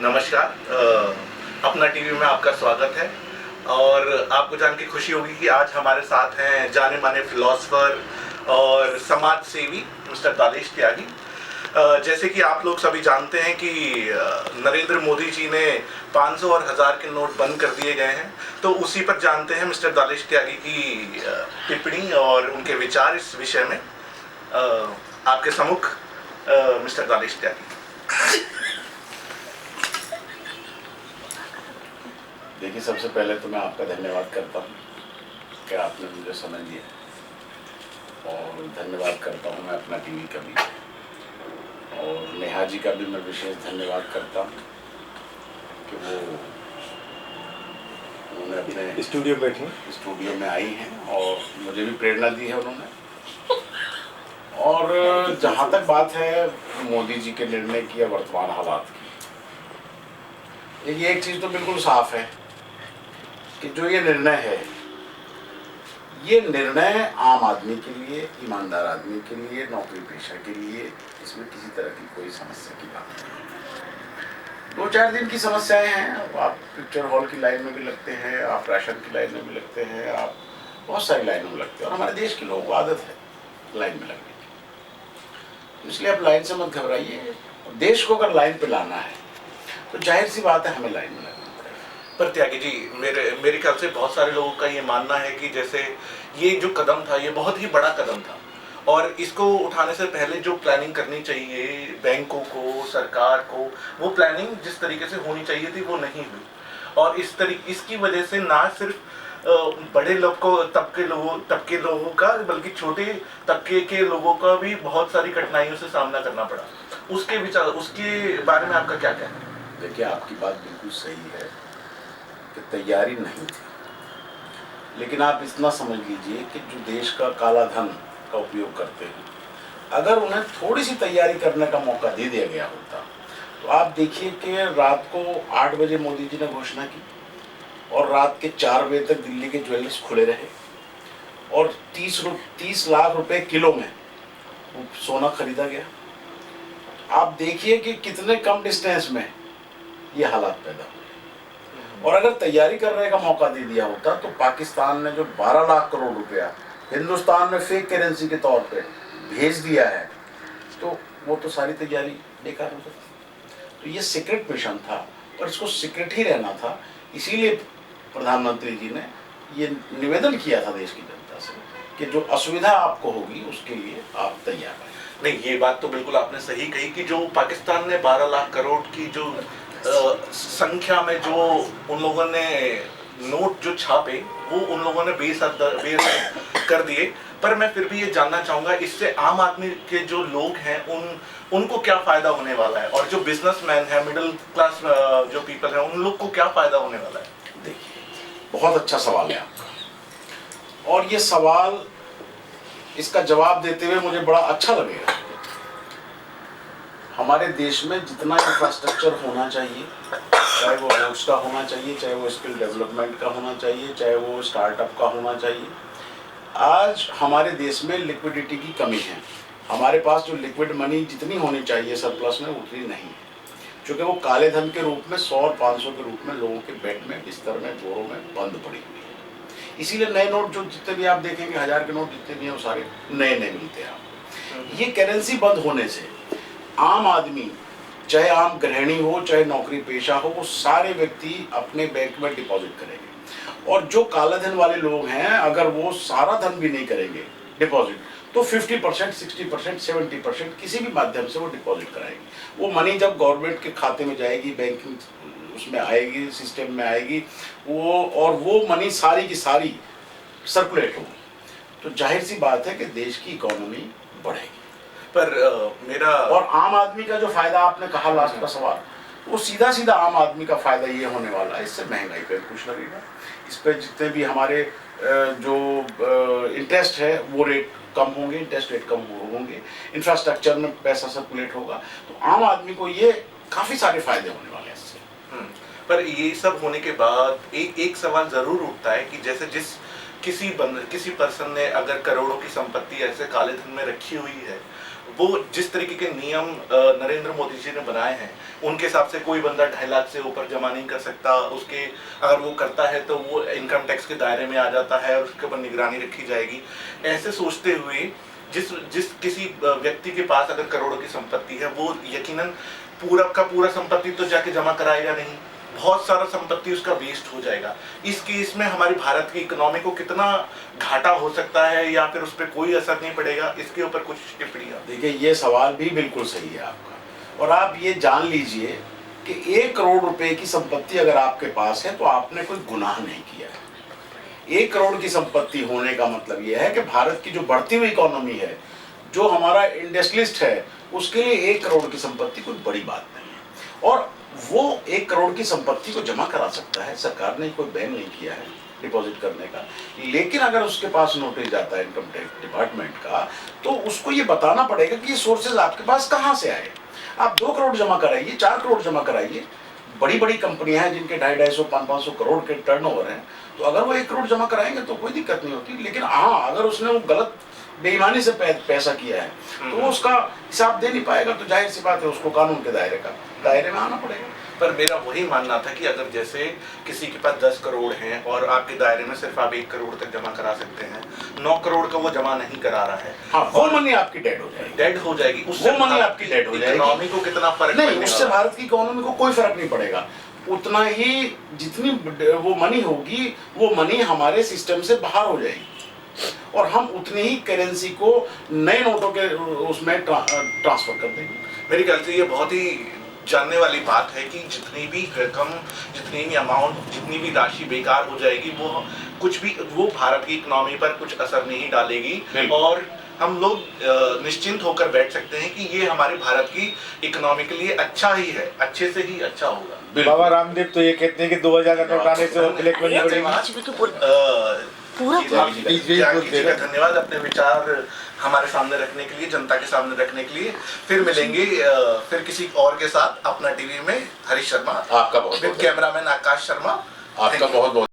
नमस्कार। अपना टीवी में आपका स्वागत है और आपको जान के खुशी होगी कि आज हमारे साथ हैं जाने माने फिलोसफर और समाज सेवी मिस्टर दालेश त्यागी। जैसे कि आप लोग सभी जानते हैं कि नरेंद्र मोदी जी ने 500 और 1000 के नोट बंद कर दिए गए हैं, तो उसी पर जानते हैं मिस्टर दालेश त्यागी की टिप्पणी और उनके विचार इस विषय में। आपके सम्मुख मिस्टर दालेश त्यागी। देखिए, सबसे पहले तो मैं आपका धन्यवाद करता हूँ कि आपने मुझे समय दिया, और धन्यवाद करता हूँ मैं अपना टीवी का भी, और नेहा जी का भी मैं विशेष धन्यवाद करता हूँ कि वो उन्होंने अपने स्टूडियो में आई हैं और मुझे भी प्रेरणा दी है उन्होंने। और जहाँ तक बात है मोदी जी के निर्णय की या वर्तमान हालात की, एक चीज़ तो बिल्कुल साफ है कि जो ये निर्णय है, ये निर्णय आम आदमी के लिए, ईमानदार आदमी के लिए, नौकरी पेशा के लिए, इसमें किसी तरह की कोई समस्या की बात नहीं। 2-4 दिन की समस्याएं हैं। आप पिक्चर हॉल की लाइन में भी लगते हैं, आप राशन की लाइन में भी लगते हैं, आप बहुत सारी लाइनों में लगते हैं, और हमारे देश के लोगों को आदत है लाइन में लगने की। इसलिए आप लाइन से मत घबराइए। देश को अगर लाइन पे लाना है तो जाहिर सी बात है हमें लाइन में लगना पड़ेगा। पर त्यागी जी, मेरे ख्याल से बहुत सारे लोगों का ये मानना है कि जैसे ये जो कदम था, ये बहुत ही बड़ा कदम था, और इसको उठाने से पहले जो प्लानिंग करनी चाहिए बैंकों को, सरकार को, वो प्लानिंग जिस तरीके से होनी चाहिए थी वो नहीं हुई, और इसकी वजह से ना सिर्फ बड़े लोग को तबके लोगों का, बल्कि छोटे तबके के लोगों का भी बहुत सारी कठिनाइयों से सामना करना पड़ा। उसके बारे में आपका क्या कहना है? देखिए, आपकी बात बिल्कुल सही है कि तैयारी नहीं थी, लेकिन आप इतना समझ लीजिए कि जो देश का काला धन का उपयोग करते हैं, अगर उन्हें थोड़ी सी तैयारी करने का मौका दे दिया गया होता, तो आप देखिए कि रात को 8 बजे मोदी जी ने घोषणा की और रात के 4 बजे तक दिल्ली के ज्वेलर्स खुले रहे, और 30 लाख रुपए किलो में सोना खरीदा गया। आप देखिए कि कितने कम डिस्टेंस में ये हालात पैदा हुए। और अगर तैयारी करने का मौका दे दिया होता तो पाकिस्तान ने जो 12 लाख करोड़ रुपया हिंदुस्तान में फेक करेंसी के तौर पे भेज दिया है, तो वो तो सारी तैयारी बेकार हो सकती। तो ये सीक्रेट मिशन था और इसको सीक्रेट ही रहना था। इसीलिए प्रधानमंत्री जी ने ये निवेदन किया था देश की जनता से कि जो असुविधा आपको होगी उसके लिए आप तैयार रहें। नहीं, ये बात तो बिल्कुल आपने सही कही कि जो पाकिस्तान ने 12 लाख करोड़ की जो संख्या में जो उन लोगों ने नोट जो छापे, वो उन लोगों ने बेसद कर दिए। पर मैं फिर भी ये जानना चाहूँगा, इससे आम आदमी के जो लोग हैं उनको क्या फ़ायदा होने वाला है, और जो बिजनेसमैन है, मिडिल क्लास जो पीपल है, उन लोग को क्या फ़ायदा होने वाला है? देखिए, बहुत अच्छा सवाल है आपका, और ये सवाल, इसका जवाब देते हुए मुझे बड़ा अच्छा लगेगा। हमारे देश में जितना इंफ्रास्ट्रक्चर होना चाहिए, चाहे वो रोड्स का होना चाहिए, चाहे वो स्किल डेवलपमेंट का होना चाहिए, चाहे वो स्टार्टअप का होना चाहिए, आज हमारे देश में लिक्विडिटी की कमी है। हमारे पास जो लिक्विड मनी जितनी होनी चाहिए सरप्लस में, उतनी नहीं है, क्योंकि वो काले धन के रूप में 100 और 500 के रूप में लोगों के बेड में, बिस्तर में, बोरों में बंद पड़ी हुई है। इसीलिए नए नोट जो जितने भी आप देखेंगे, 1000 के नोट जितने भी हैं, वो सारे नए मिलते हैं आपको। ये करेंसी बंद होने से आम आदमी, चाहे आम गृहिणी हो, चाहे नौकरी पेशा हो, वो सारे व्यक्ति अपने बैंक में डिपॉजिट करेंगे। और जो काला धन वाले लोग हैं, अगर वो सारा धन भी नहीं करेंगे डिपॉजिट, तो 50%, 60%, 70% किसी भी माध्यम से वो डिपॉजिट कराएंगे। वो मनी जब गवर्नमेंट के खाते में जाएगी, बैंकिंग उसमें आएगी, सिस्टम में आएगी, वो मनी सारी की सारी सर्कुलेट होगी, तो जाहिर सी बात है कि देश की इकोनॉमी बढ़ेगी। पर मेरा और आम आदमी का जो फायदा आपने कहा, लास्ट का सवाल, वो सीधा सीधा आम आदमी का फायदा ये होने वाला है, इससे महंगाई पे कुछ लगेगा। इस पे जितने भी हमारे जो इंटरेस्ट है वो रेट कम होंगे, इंटरेस्ट रेट कम होंगे, इंफ्रास्ट्रक्चर में पैसा सर्कुलेट होगा, तो आम आदमी को ये काफी सारे फायदे होने वाले हैं इससे। पर ये सब होने के बाद एक सवाल जरूर उठता है कि जैसे किसी पर्सन ने अगर करोड़ों की संपत्ति ऐसे काले धन में रखी हुई है, वो जिस तरीके के नियम नरेंद्र मोदी जी ने बनाए हैं उनके हिसाब से कोई बंदा 2.5 लाख से ऊपर जमा नहीं कर सकता। उसके अगर वो करता है तो वो इनकम टैक्स के दायरे में आ जाता है और उसके ऊपर निगरानी रखी जाएगी। ऐसे सोचते हुए जिस किसी व्यक्ति के पास अगर करोड़ों की संपत्ति है वो यकीनन पूरा का पूरा संपत्ति तो जाके जमा कराएगा नहीं, बहुत सारा संपत्ति उसका वेस्ट हो जाएगा। इस केस में हमारी भारत की इकोनॉमी को कितना घाटा हो सकता है या फिर उस पर कोई असर नहीं पड़ेगा, इसके ऊपर कुछ टिप्पणियां। देखिए, ये सवाल भी बिल्कुल सही है आपका, और आप ये जान लीजिए कि 1 करोड़ रुपए की संपत्ति अगर आपके पास है तो आपने कोई गुनाह नहीं किया है। 1 करोड़ की संपत्ति होने का मतलब यह है कि भारत की जो बढ़ती हुई इकोनॉमी है, जो हमारा इंडस्ट्रियलिस्ट है, उसके लिए 1 करोड़ की संपत्ति कोई बड़ी बात नहीं है। और वो 1 करोड़ की संपत्ति को जमा करा सकता है, सरकार ने कोई बैन नहीं किया है डिपॉजिट करने का। लेकिन अगर उसके पास नोटिस जाता है इनकम टैक्स डिपार्टमेंट का, तो उसको ये बताना पड़ेगा कि ये सोर्सेज आपके पास कहाँ से आए। आप 2 करोड़ जमा कराइए, 4 करोड़ जमा कराइए। बड़ी बड़ी कंपनियां हैं जिनके 250, 500 करोड़ के टर्नओवर हैं, तो अगर वो 1 करोड़ जमा कराएंगे तो कोई दिक्कत नहीं होती। लेकिन हाँ, अगर उसने वो गलत बेईमानी से पैसा किया है तो वो उसका हिसाब दे नहीं पाएगा, तो जाहिर सी बात है उसको कानून के दायरे में आना पड़ेगा। पर मेरा वही मानना था कि अगर जैसे किसी के पास 10 करोड़ हैं और आपके दायरे में सिर्फ आप 1 करोड़ तक जमा करा सकते हैं, 9 करोड़ का वो जमा नहीं करा रहा है, हाँ, वो मनी आपकी डेड हो जाएगी। उससे वो मनी आपकी डेड हो जाएगी। इकोनॉमी को कितना फर्क नहीं, उससे भारत की इकोनॉमी को कोई फर्क नहीं पड़ेगा। उतना ही जितनी वो मनी होगी, वो मनी हमारे सिस्टम से बाहर हो जाएगी और हम उतनी ही करेंसी को नए नोटों के उसमें ट्रांसफर कर देंगे। मेरे ख्याल से ये बहुत ही जानने वाली बात है कि जितनी भी रकम, जितनी भी अमाउंट, जितनी भी राशि बेकार हो जाएगी, वो भारत की इकोनॉमी पर कुछ असर नहीं डालेगी और हम लोग निश्चिंत होकर बैठ सकते हैं कि ये हमारे भारत की इकोनॉमी के लिए अच्छा ही है, अच्छे से ही अच्छा होगा। बाबा रामदेव तो ये कहते हैं कि 2000 का नोट आने से और ब्लैक मनी बढ़ेगी। धन्यवाद अपने विचार हमारे सामने रखने के लिए, जनता के सामने रखने के लिए। फिर मिलेंगे फिर किसी और के साथ अपना टीवी में। हरीश शर्मा, आपका बहुत कैमरामैन आकाश शर्मा, आपका बहुत बहुत